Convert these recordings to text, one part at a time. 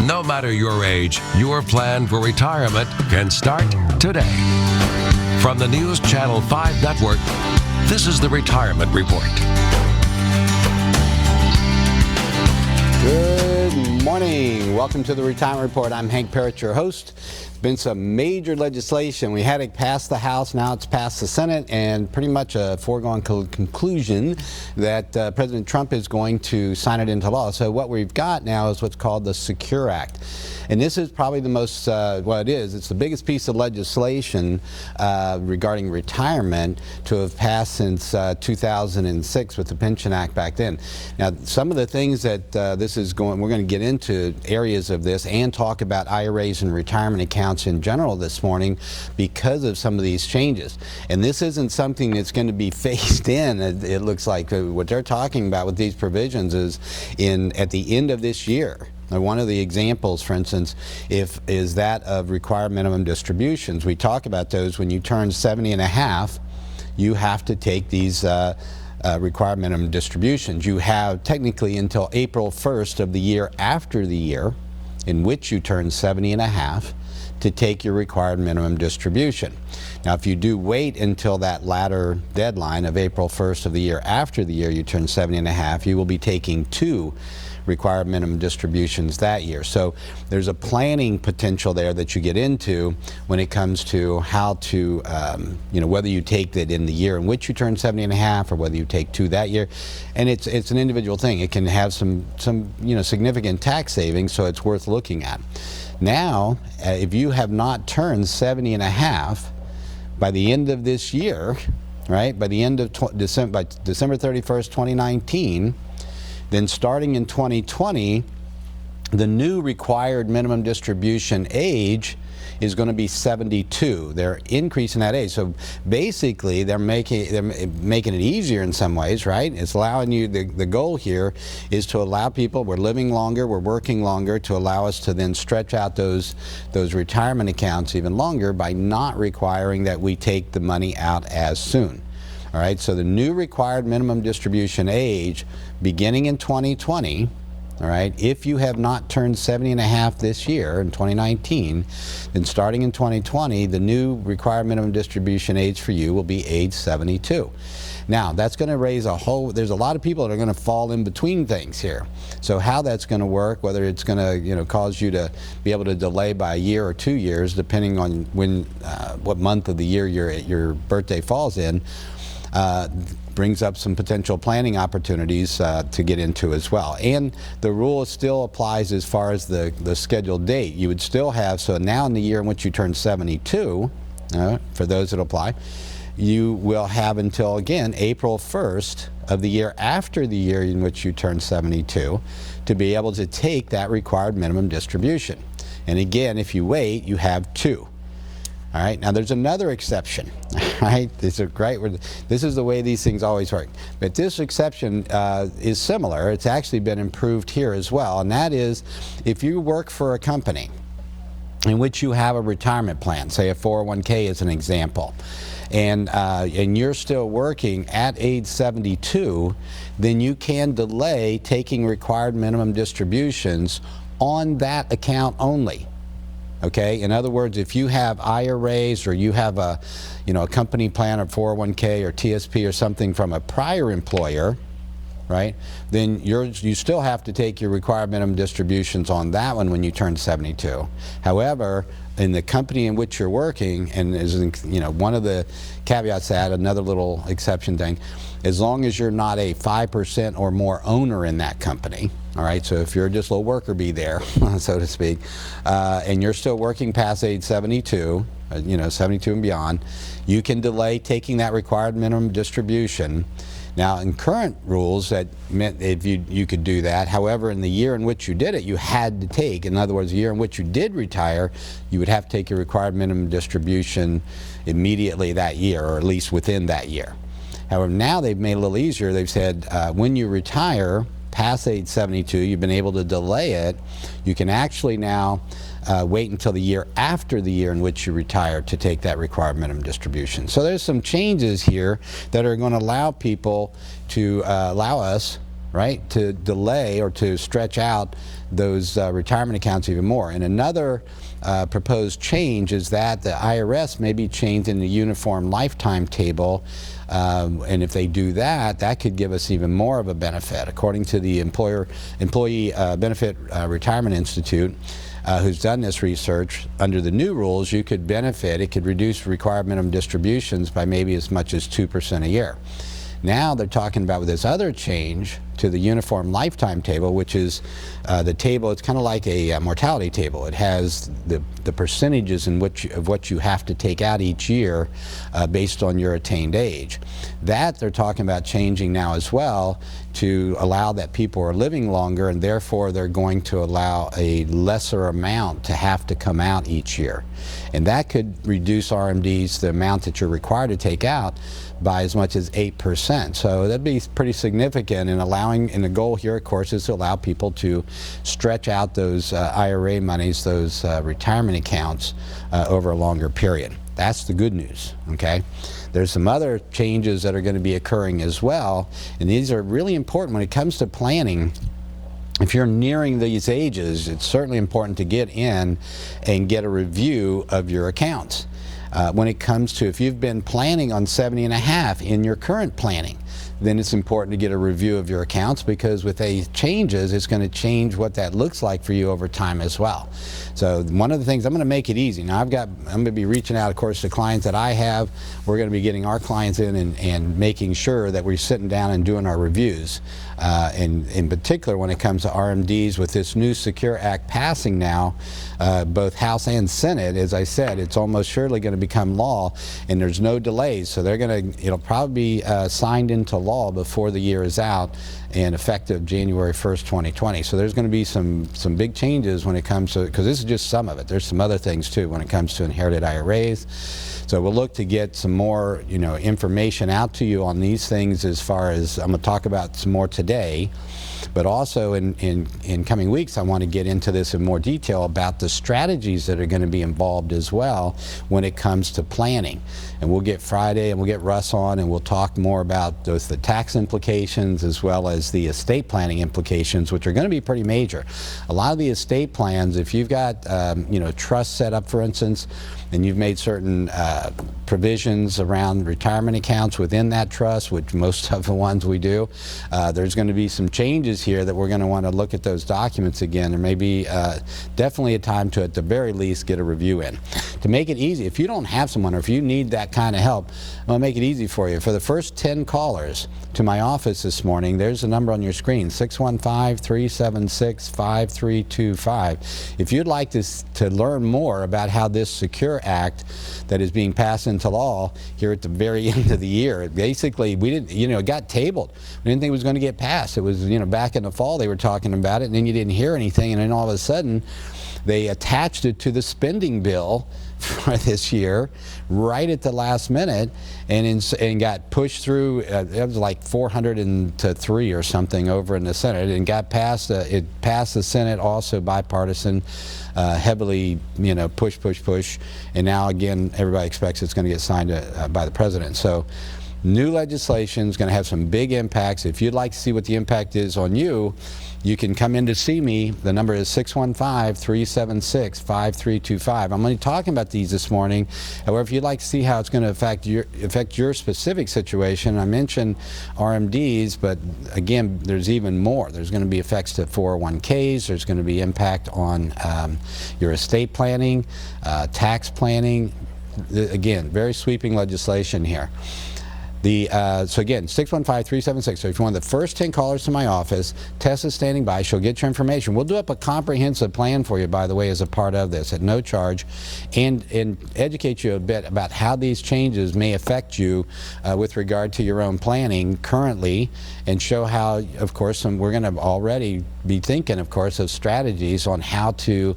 No matter your age, your plan for retirement can start today. From the News Channel 5 Network, this is the Retirement Report. Good morning. Welcome to the Retirement Report. I'm Hank Parrott, your host. Been some major legislation. We had it pass the House, now it's passed the Senate, and pretty much a foregone conclusion that President Trump is going to sign it into law. So what we've got now is what's called the Secure Act. And this is probably the most, it's the biggest piece of legislation regarding retirement to have passed since 2006 with the Pension Act back then. Now, some of the things that we're going to get into areas of this and talk about IRAs and retirement accounts in general this morning because of some of these changes. And this isn't something that's going to be phased in. It looks like what they're talking about with these provisions is at the end of this year. Now, one of the examples, for instance, is that of required minimum distributions. We talk about those when you turn 70 and a half, you have to take these required minimum distributions. You have technically until April 1st of the year after the year in which you turn 70 and a half to take your required minimum distribution. Now, if you do wait until that latter deadline of April 1st of the year after the year you turn 70 and a half, you will be taking two required minimum distributions that year. So there's a planning potential there that you get into when it comes to how to, whether you take that in the year in which you turn 70 and a half or whether you take two that year. And it's an individual thing. It can have some significant tax savings, so it's worth looking at. Now, if you have not turned 70 and a half by the end of this year, right, by the end of December 31st, 2019, then starting in 2020, the new required minimum distribution age is going to be 72. They're increasing that age. So basically, they're making it easier in some ways, right? It's allowing you, the goal here is to allow people, we're living longer, we're working longer, to allow us to then stretch out those retirement accounts even longer by not requiring that we take the money out as soon. All right, so the new required minimum distribution age beginning in 2020, all right, if you have not turned 70 and a half this year in 2019, then starting in 2020, the new required minimum distribution age for you will be age 72. Now, that's going to raise there's a lot of people that are going to fall in between things here. So how that's going to work, whether it's going to, cause you to be able to delay by a year or 2 years, depending on what month of the year your birthday falls in, brings up some potential planning opportunities to get into as well. And the rule still applies as far as the scheduled date. You would still have, so now in the year in which you turn 72, for those that apply, you will have until, again, April 1st of the year after the year in which you turn 72 to be able to take that required minimum distribution. And again, if you wait, you have two. All right, now there's another exception, right? This is the way these things always work. But this exception is similar. It's actually been improved here as well, and that is if you work for a company in which you have a retirement plan, say a 401k as an example, and you're still working at age 72, then you can delay taking required minimum distributions on that account only. Okay, in other words, if you have IRAs or you have a company plan or 401k or TSP or something from a prior employer, right, then you still have to take your required minimum distributions on that one when you turn 72. However, in the company in which you're working, and one of the caveats to add, another little exception thing, as long as you're not a 5% or more owner in that company, all right, so if you're just a little worker bee there, so to speak, and you're still working past age 72, 72 and beyond, you can delay taking that required minimum distribution. Now, in current rules, that meant if you could do that. However, in the year in which you did it, you had to take. In other words, the year in which you did retire, you would have to take your required minimum distribution immediately that year, or at least within that year. However, now they've made it a little easier. They've said when you retire past age 72, you've been able to delay it. You can actually now wait until the year after the year in which you retire to take that required minimum distribution. So there's some changes here that are going to allow people to allow us right, to delay or to stretch out those retirement accounts even more. And another proposed change is that the IRS may be changing the uniform lifetime table, and if they do that, that could give us even more of a benefit. According to the Employee Benefit Retirement Institute, who's done this research, under the new rules, you could benefit, it could reduce required minimum distributions by maybe as much as 2% a year. Now they're talking about with this other change to the uniform lifetime table, which is the table, it's kind of like a mortality table. It has the percentages in which of what you have to take out each year based on your attained age. That they're talking about changing now as well to allow that people are living longer, and therefore they're going to allow a lesser amount to have to come out each year. And that could reduce RMDs, the amount that you're required to take out, by as much as 8%. So that'd be pretty significant in allowing, and the goal here, of course, is to allow people to stretch out those IRA monies, those retirement accounts over a longer period. That's the good news, okay? There's some other changes that are going to be occurring as well, and these are really important when it comes to planning. If you're nearing these ages, it's certainly important to get in and get a review of your accounts. When it comes to, if you've been planning on 70 and a half in your current planning, then it's important to get a review of your accounts, because with age changes, it's going to change what that looks like for you over time as well. So one of the things, I'm going to make it easy. Now I'm going to be reaching out, of course, to clients that I have. We're going to be getting our clients in and making sure that we're sitting down and doing our reviews. And in particular, when it comes to RMDs, with this new Secure Act passing now, both House and Senate, as I said, it's almost surely going to become law, and there's no delays. So they're going to, it'll probably be signed into law before the year is out, and effective January 1st, 2020. So there's going to be some big changes when it comes to, because this is just some of it. There's some other things too when it comes to inherited IRAs. So we'll look to get some more, information out to you on these things, as far as I'm going to talk about some more today. But also in coming weeks, I want to get into this in more detail about the strategies that are going to be involved as well when it comes to planning. And we'll get Friday and we'll get Russ on, and we'll talk more about those, the tax implications as well as the estate planning implications, which are going to be pretty major. A lot of the estate plans, if you've got trust set up, for instance, and you've made certain provisions around retirement accounts within that trust, which most of the ones we do, there's going to be some changes here that we're going to want to look at those documents again. There may be definitely a time to, at the very least, get a review in. To make it easy, if you don't have someone, or if you need that kind of help, I'm going to make it easy for you. For the first 10 callers to my office this morning, there's a number on your screen, 615-376-5325. If you'd like to learn more about how this Secure Act that is being passed into law here at the very end of the year, basically, we didn't, it got tabled. We didn't think it was going to get passed. It was, back in the fall they were talking about it, and then you didn't hear anything, and then all of a sudden they attached it to the spending bill for this year right at the last minute, and got pushed through. It was like 400-3 or something over in the Senate, and got passed. It passed the Senate, also bipartisan, heavily, push, and now again everybody expects it's going to get signed by the president. So new legislation is going to have some big impacts. If you'd like to see what the impact is on you, you can come in to see me. The number is 615-376-5325. I'm only talking about these this morning. However, if you'd like to see how it's going to affect your specific situation, I mentioned RMDs, but again, there's even more. There's going to be effects to 401ks. There's going to be impact on your estate planning, tax planning. Again, very sweeping legislation here. So again, 615-376. So if you're one of the first 10 callers to my office, Tessa's standing by. She'll get your information. We'll do up a comprehensive plan for you, by the way, as a part of this at no charge, and educate you a bit about how these changes may affect you with regard to your own planning currently, and show how, of course, we're going to already be thinking, of course, of strategies on how to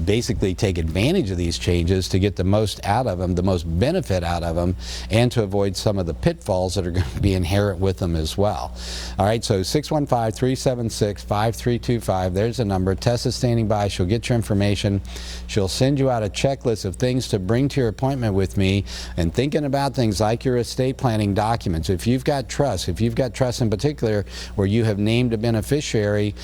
basically take advantage of these changes to get the most out of them, the most benefit out of them, and to avoid some of the pitfalls that are going to be inherent with them as well. All right, so 615-376-5325, there's the number. Tessa's standing by. She'll get your information. She'll send you out a checklist of things to bring to your appointment with me, and thinking about things like your estate planning documents. If you've got trust in particular where you have named a beneficiary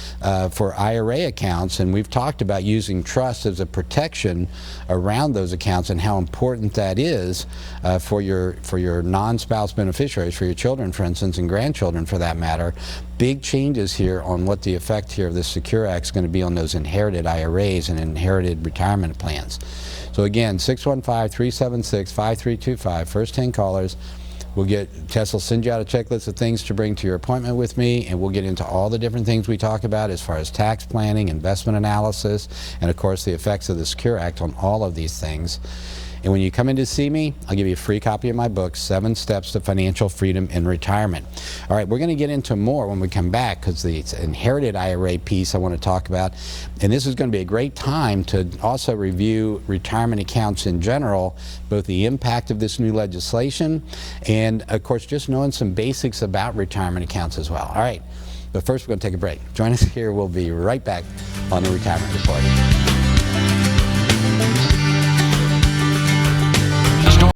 for IRA accounts, and we've talked about using trust as a protection around those accounts and how important that is for your non-spouse beneficiaries, for your children, for instance, and grandchildren for that matter. Big changes here on what the effect here of this Secure Act is going to be on those inherited IRAs and inherited retirement plans. So again, 615-376-5325, first 10 callers. Tess will send you out a checklist of things to bring to your appointment with me, and we'll get into all the different things we talk about as far as tax planning, investment analysis, and of course the effects of the Secure Act on all of these things. And when you come in to see me, I'll give you a free copy of my book, 7 Steps to Financial Freedom in Retirement. All right, we're going to get into more when we come back, because the inherited IRA piece I want to talk about. And this is going to be a great time to also review retirement accounts in general, both the impact of this new legislation and, of course, just knowing some basics about retirement accounts as well. All right, but first we're going to take a break. Join us here. We'll be right back on the Retirement Report.